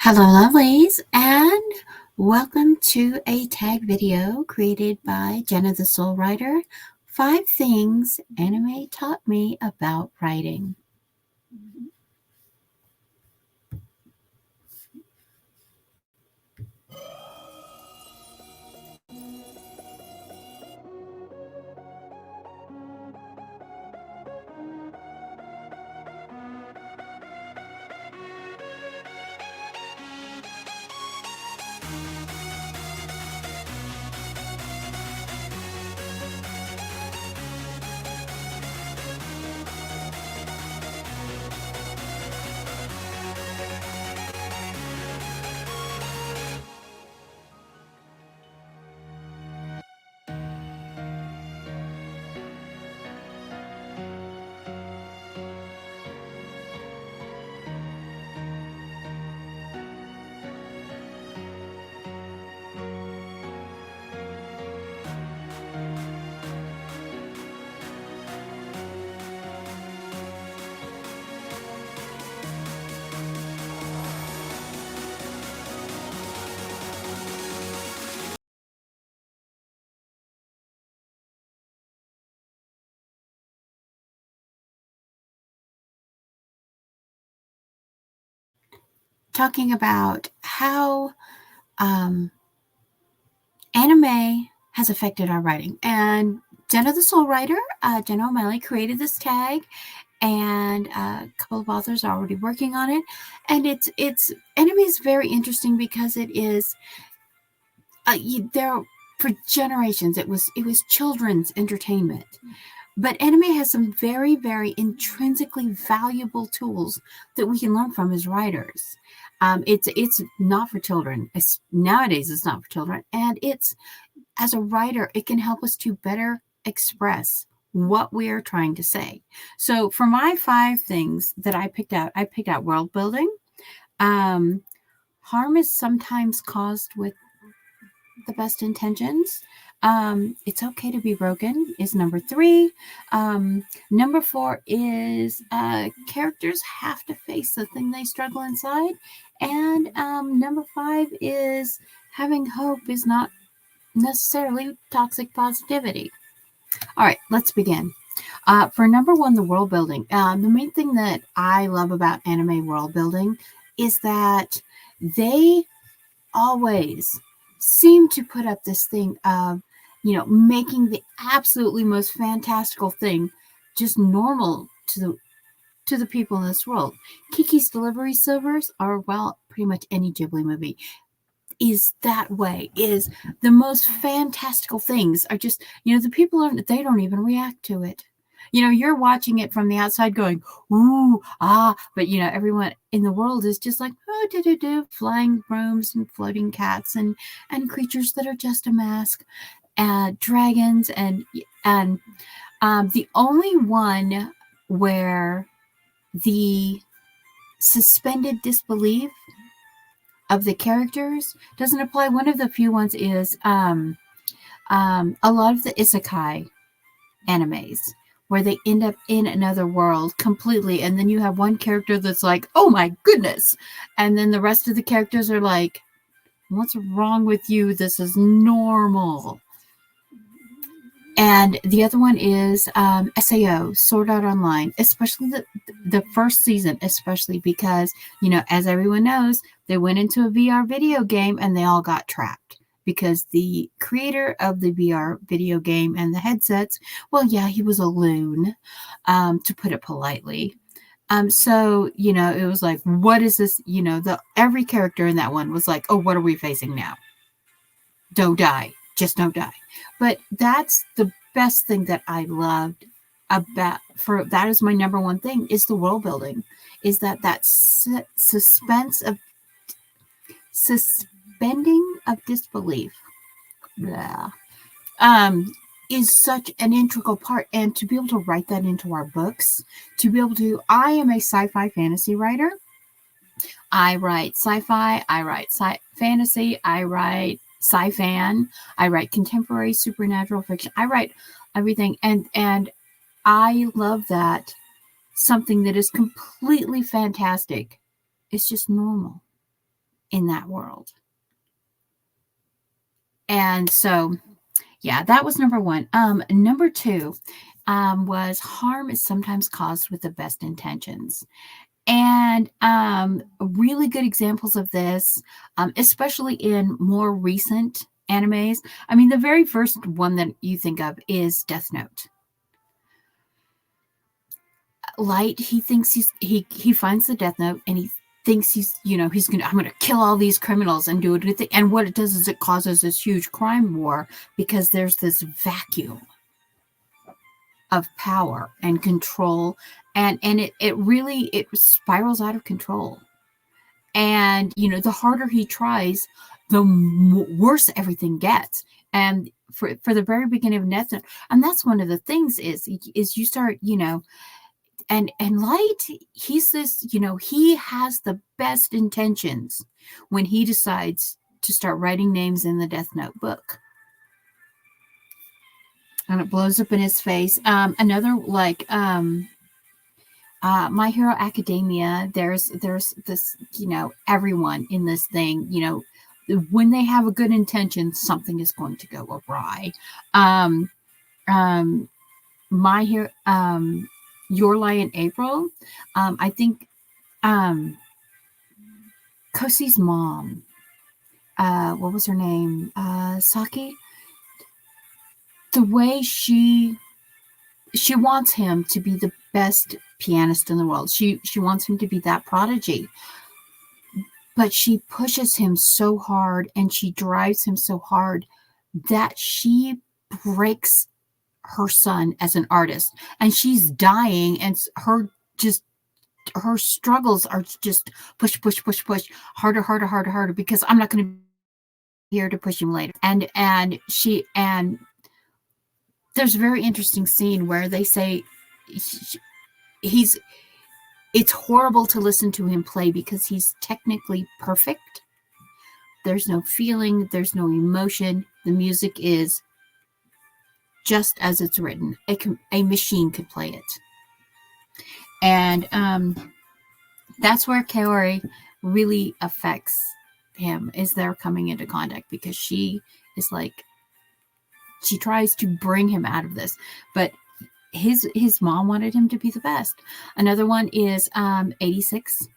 Hello, lovelies, and welcome to a tag video created by Jenna the Soul Writer. 5 things anime taught me about writing. Talking about how anime has affected our writing. And Jenna the Soul Writer, Jenna O'Malley, created this tag, and a couple of authors are already working on it. And it's anime is very interesting because it is there for generations. It was children's entertainment. But anime has some very, very intrinsically valuable tools that we can learn from as writers. It's not for children. Nowadays, it's not for children. And it's, as a writer, it can help us to better express what we are trying to say. So for my 5 things that I picked out world building. Harm is sometimes caused with the best intentions. It's okay to be broken is number 3. Number 4 is characters have to face the thing they struggle inside. And number 5 is having hope is not necessarily toxic positivity. All right, let's begin. For number 1, the world building. The main thing that I love about anime world building is that they always seem to put up this thing of, making the absolutely most fantastical thing just normal to the people in this world. Kiki's Delivery Service, or well, pretty much any Ghibli movie, is that way. Is the most fantastical things are just, the people they don't even react to it. You're watching it from the outside going, ooh, ah, but everyone in the world is just like, oh, flying brooms and floating cats and creatures that are just a mask, dragons and the only one where the suspended disbelief of the characters doesn't apply. One of the few ones is a lot of the isekai animes where they end up in another world completely, and then you have one character that's like, oh my goodness, and then the rest of the characters are like, what's wrong with you? This is normal. And the other one is SAO, Sword Art Online, especially the first season, especially because, as everyone knows, they went into a VR video game and they all got trapped because the creator of the VR video game and the headsets, well, yeah, he was a loon, to put it politely. So, it was like, what is this? Every character in that one was like, oh, what are we facing now? Don't die. Just don't die. But that's the best thing that I loved about, for that is my number 1 thing, is the world building, is that suspense of suspending of disbelief. Blah. Is such an integral part, and to be able to write that into our books, to be able to, I am a sci-fi fantasy writer. I write sci-fi, I write fantasy, I write sci-fan, I write contemporary supernatural fiction, I write everything, and I love that something that is completely fantastic is just normal. in that world. And so, yeah, that was number one. Number two was harm is sometimes caused with the best intentions. And really good examples of this, especially in more recent animes. I mean, the very first one that you think of is Death Note. Light, he thinks he finds the Death Note and he thinks I'm gonna kill all these criminals and do it. And what it does is it causes this huge crime war because there's this vacuum of power and control, and it really spirals out of control. And the harder he tries, the worse everything gets. And for the very beginning of Death Note, and that's one of the things is you start and Light, he's this, he has the best intentions when he decides to start writing names in the Death Note book. And it blows up in his face. Another, like, My Hero Academia, there's this, everyone in this thing, when they have a good intention, something is going to go awry. My Hero, Your Lie in April, I think Kosi's mom, what was her name? Saki. The way she wants him to be the best pianist in the world. She wants him to be that prodigy. But she pushes him so hard and she drives him so hard that she breaks her son as an artist. And she's dying, and her struggles are just push, harder, because I'm not going to be here to push him later. And there's a very interesting scene where they say it's horrible to listen to him play because he's technically perfect. There's no feeling, there's no emotion. The music is just as it's written. A machine could play it. And that's where Kaori really affects him, is they're coming into contact, because she is like, she tries to bring him out of this, but his mom wanted him to be the best. Another one is 86.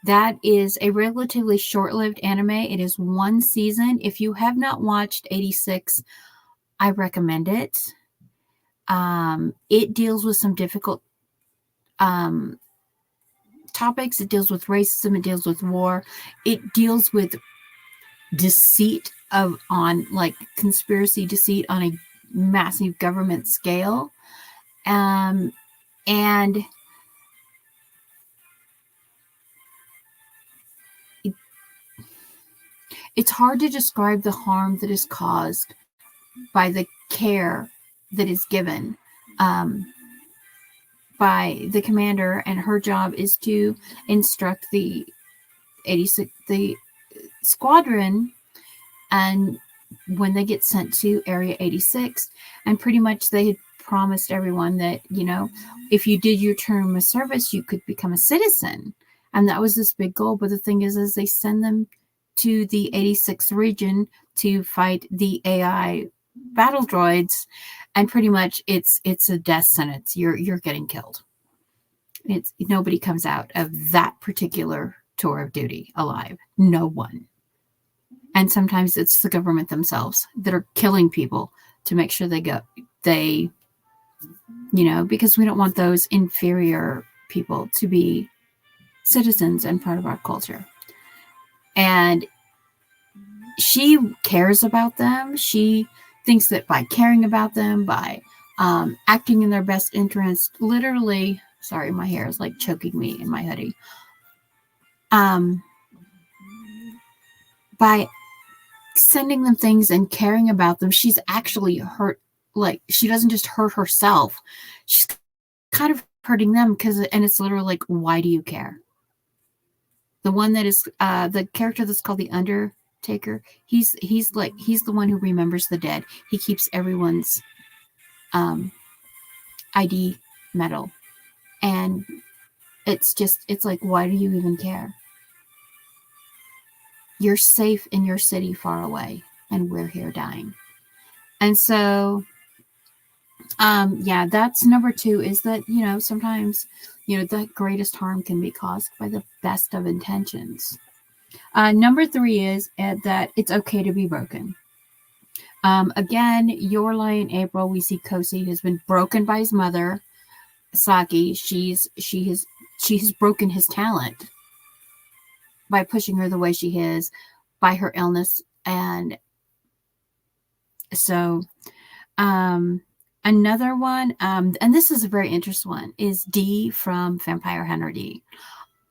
That is a relatively short-lived anime. It is one season. If you have not watched 86, I recommend it. It deals with some difficult topics. It deals with racism. It deals with war. It deals with deceit on conspiracy deceit on a massive government scale. And it's hard to describe the harm that is caused by the care that is given by the commander, and her job is to instruct the 86, the squadron, and when they get sent to Area 86, and pretty much they had promised everyone that, if you did your term of service, you could become a citizen. And that was this big goal. But the thing is they send them to the 86th region to fight the AI battle droids, and pretty much it's a death sentence. You're getting killed. Nobody comes out of that particular tour of duty alive. No one. And sometimes it's the government themselves that are killing people to make sure because we don't want those inferior people to be citizens and part of our culture. And she cares about them. She thinks that by caring about them, by acting in their best interest, literally, sorry, my hair is like choking me in my hoodie. By sending them things and caring about them, she's actually hurt. Like, she doesn't just hurt herself. She's kind of hurting them, and it's literally like, why do you care? The one that is the character that's called the Undertaker, he's the one who remembers the dead. He keeps everyone's ID medal, and it's like, why do you even care? You're safe in your city far away, and we're here dying. And so, yeah, that's number 2, is that, sometimes, the greatest harm can be caused by the best of intentions. Number 3 is that it's okay to be broken. Again, your lion April, we see Kosi has been broken by his mother, Saki. She has broken his talent by pushing her the way she is, by her illness. And so, another one, and this is a very interesting one, is D from Vampire Hunter D.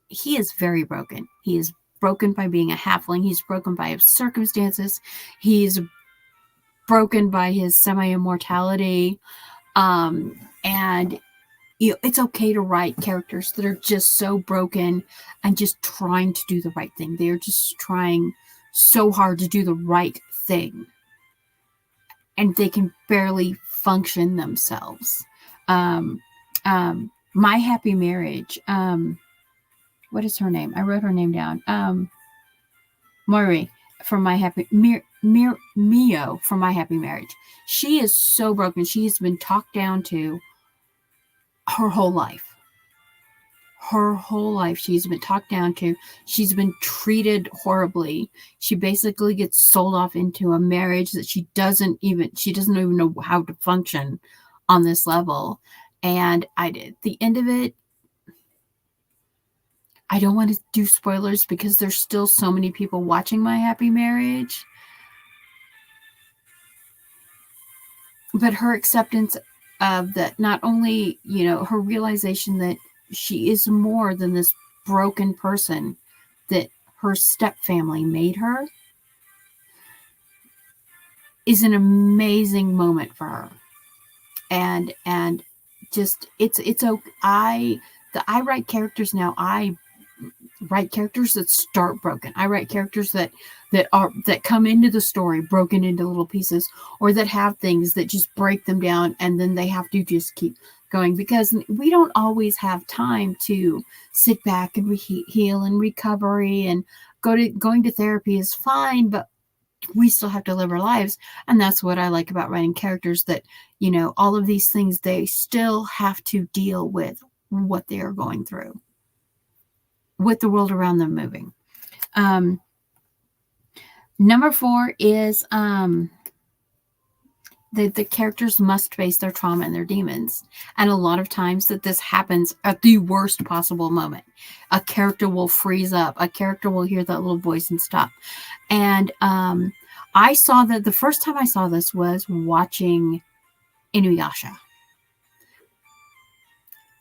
He is very broken. He is broken by being a halfling. He's broken by his circumstances. He's broken by his semi-immortality. And it's okay to write characters that are just so broken and just trying to do the right thing. They're just trying so hard to do the right thing, and they can barely function themselves. My Happy Marriage. What is her name? I wrote her name down. Mori from My Happy Mio from My Happy Marriage. She is so broken. She has been talked down to her whole life. Her whole life she's been talked down to. She's been treated horribly. She basically gets sold off into a marriage that she doesn't even know how to function on this level. And at the end of it, I don't want to do spoilers because there's still so many people watching My Happy Marriage. But her acceptance of that, not only, her realization that she is more than this broken person that her stepfamily made her, is an amazing moment for her. And just, it's okay. I write characters now. I write characters that start broken. I write characters that come into the story broken into little pieces, or that have things that just break them down, and then they have to just keep going, because we don't always have time to sit back and heal and recovery, and going to therapy is fine, but we still have to live our lives. And that's what I like about writing characters, that all of these things, they still have to deal with what they are going through, with the world around them moving. Number 4 is the characters must face their trauma and their demons. And a lot of times that this happens at the worst possible moment. A character will freeze up. A character will hear that little voice and stop. And I saw that the first time I saw this was watching Inuyasha.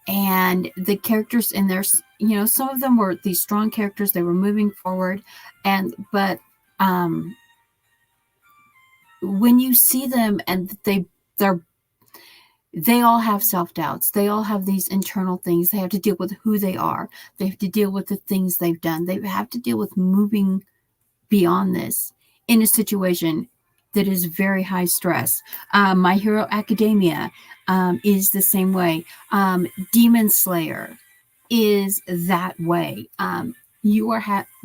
And the characters in there, some of them were these strong characters. They were moving forward. But when you see them, and they all have self-doubts. They all have these internal things. They have to deal with who they are. They have to deal with the things they've done. They have to deal with moving beyond this in a situation that is very high stress. My Hero Academia is the same way. Demon Slayer is that way.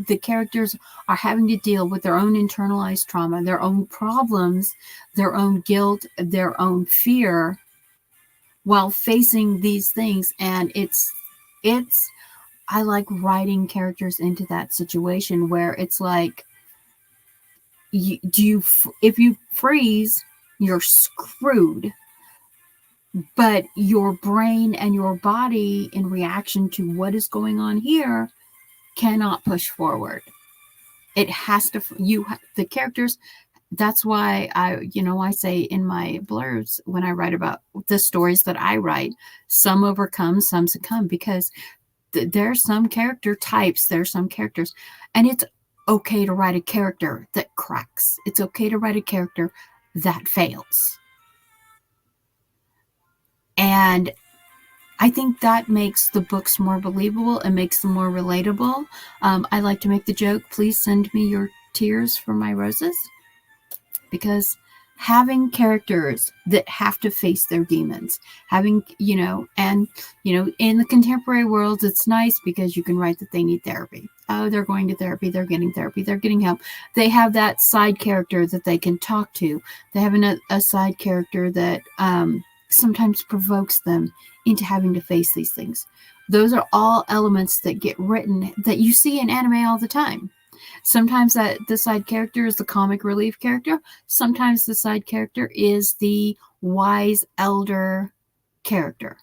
The characters are having to deal with their own internalized trauma, their own problems, their own guilt, their own fear, while facing these things. And I like writing characters into that situation where it's like, if you freeze, you're screwed. But your brain and your body, in reaction to what is going on here, cannot push forward. It has to, the characters. That's why I say in my blurbs, when I write about the stories that I write, some overcome, some succumb, because there are some character types, there are some characters, and it's okay to write a character that cracks. It's okay to write a character that fails. And I think that makes the books more believable and makes them more relatable. I like to make the joke, please send me your tears for my roses, because having characters that have to face their demons, having, and, in the contemporary world, it's nice because you can write that they need therapy. Oh, they're going to therapy, they're getting help. They have that side character that they can talk to. They have a side character that sometimes provokes them into having to face these things. Those are all elements that get written that you see in anime all the time. Sometimes the side character is the comic relief character. Sometimes the side character is the wise elder character.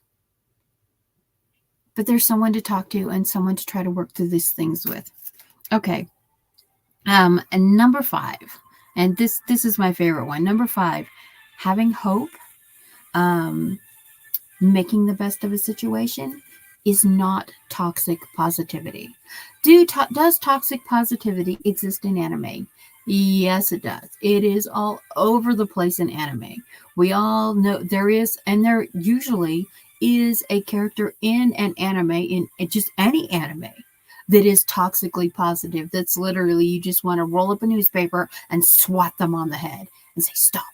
But there's someone to talk to and someone to try to work through these things with. Okay. And number 5, and this is my favorite one. Number 5, having hope, making the best of a situation is not toxic positivity. Does toxic positivity exist in anime? Yes, it does. It is all over the place in anime. We all know there is, and there usually is a character in an anime, in just any anime, that is toxically positive. That's literally, you just want to roll up a newspaper and swat them on the head and say, stop.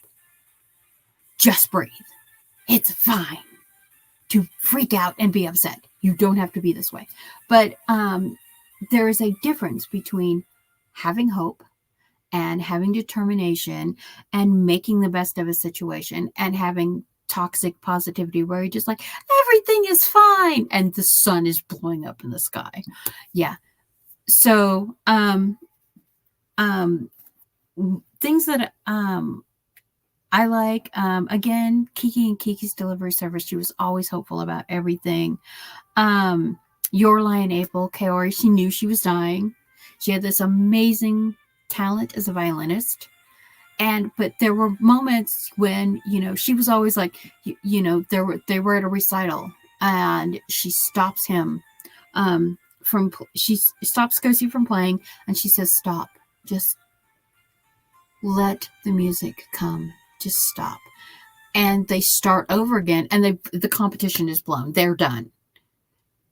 Just breathe. It's fine to freak out and be upset. You don't have to be this way. But there is a difference between having hope and having determination and making the best of a situation, and having toxic positivity where you're just like, everything is fine and the sun is blowing up in the sky. Yeah. So things that I like, again, Kiki and Kiki's Delivery Service. She was always hopeful about everything. Your Lion April, Kaori, she knew she was dying. She had this amazing talent as a violinist. But there were moments when, she was always like, they were at a recital and she stops him she stops Kosi from playing, and she says, stop, just let the music come. Just stop. And they start over again, and the competition is blown. They're done.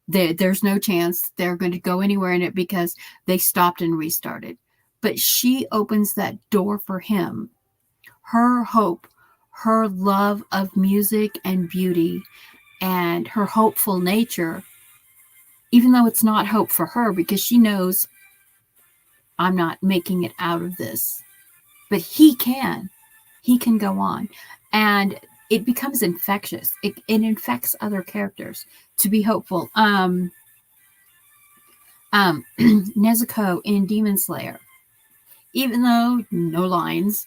There's no chance they're going to go anywhere in it because they stopped and restarted. But she opens that door for him. Her hope, her love of music and beauty, and her hopeful nature, even though it's not hope for her because she knows, I'm not making it out of this. But he can go on, and it becomes infectious. It infects other characters to be hopeful. Nezuko in Demon Slayer, even though no lines,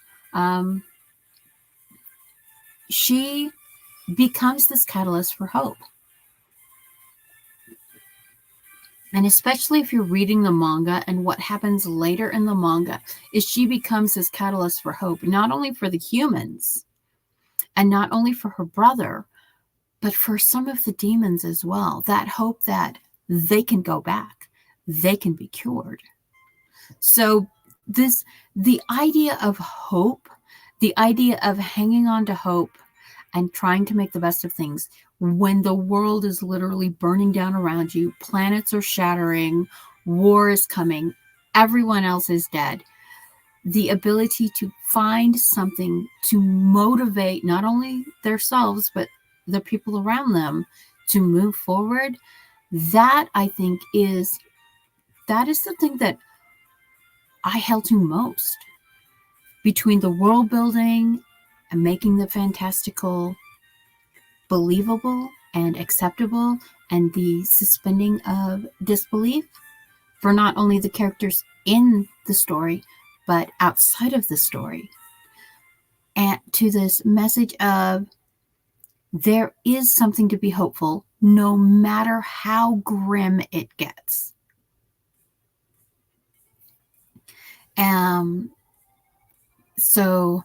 she becomes this catalyst for hope. And especially if you're reading the manga, and what happens later in the manga is she becomes this catalyst for hope, not only for the humans and not only for her brother, but for some of the demons as well. That hope that they can go back, they can be cured. So the idea of hope, the idea of hanging on to hope and trying to make the best of things when the world is literally burning down around you, planets are shattering, war is coming, everyone else is dead. The ability to find something to motivate not only themselves, but the people around them to move forward, that I think is the thing that I held to most. Between the world building and making the fantastical believable and acceptable, and the suspending of disbelief for not only the characters in the story, but outside of the story. And to this message of there is something to be hopeful, no matter how grim it gets. So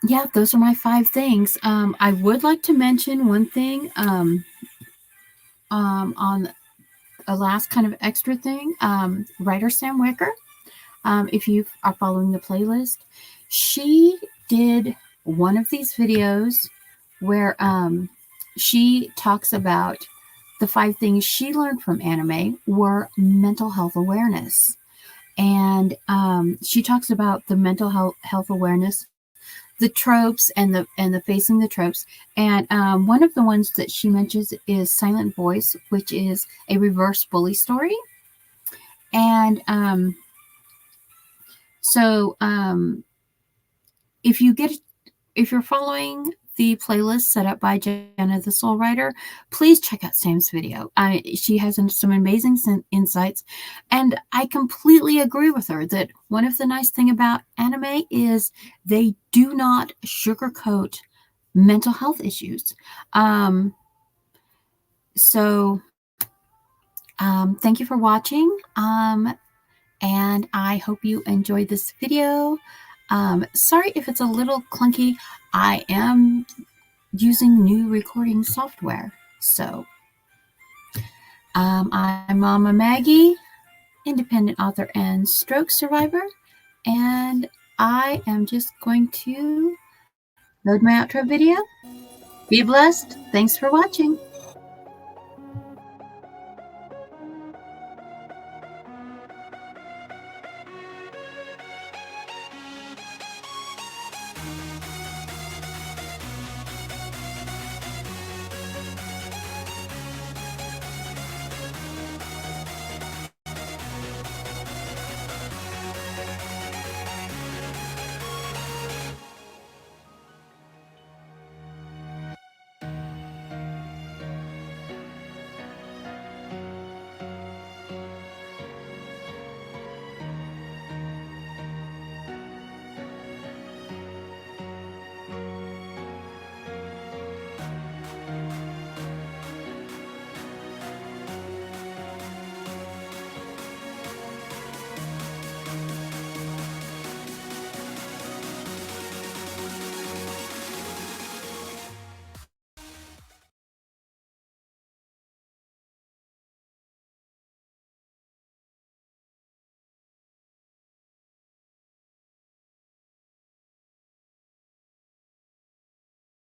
yeah, those are my 5 things. I would like to mention one thing on a last kind of extra thing. Writer Sam Wicker, if you are following the playlist, she did one of these videos where she talks about the 5 things she learned from anime were mental health awareness. And she talks about the mental health awareness the tropes and the facing the tropes. And one of the ones that she mentions is Silent Voice, which is a reverse bully story. And so if you're following the playlist set up by Jenna the Soul Writer, please check out Sam's video. She has some amazing insights, and I completely agree with her that one of the nice thing about anime is they do not sugarcoat mental health issues. Thank you for watching, and I hope you enjoyed this video. Sorry if it's a little clunky. I am using new recording software. So I'm Mama Maggie, independent author and stroke survivor, and I am just going to load my outro video. Be blessed. Thanks for watching.